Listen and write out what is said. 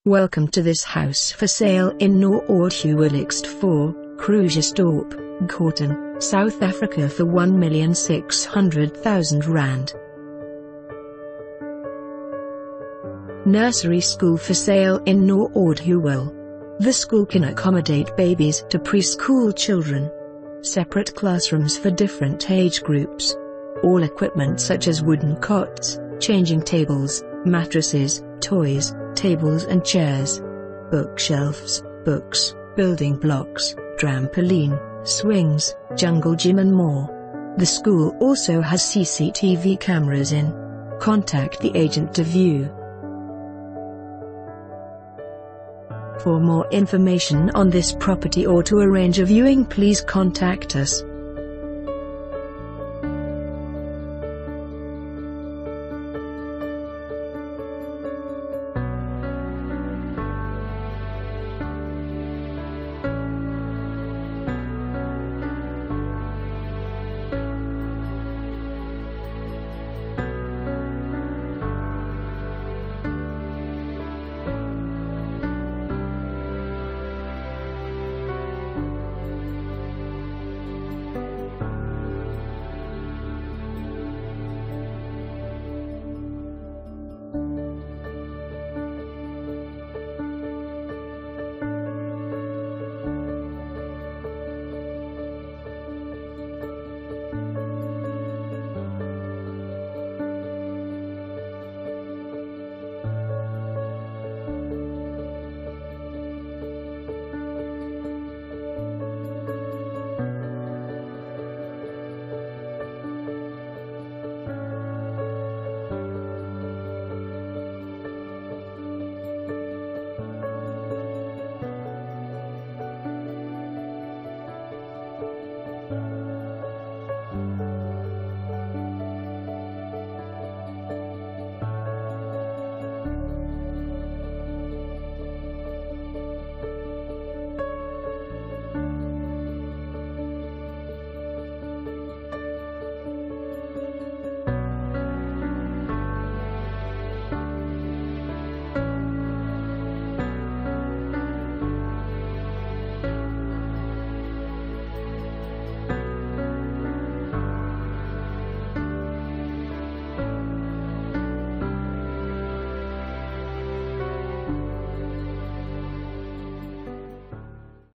Welcome to this house for sale in Noord-Huwelijkst 4, Krugersdorp, Gorton, South Africa for R1,600,000. Nursery school for sale in Noord-Huwel. The school can accommodate babies to preschool children. Separate classrooms for different age groups. All equipment such as wooden cots, changing tables, mattresses, toys, tables and chairs, bookshelves, books, building blocks, trampoline, swings, jungle gym and more. The school also has CCTV cameras in. Contact the agent to view. For more information on this property or to arrange a viewing, please contact us.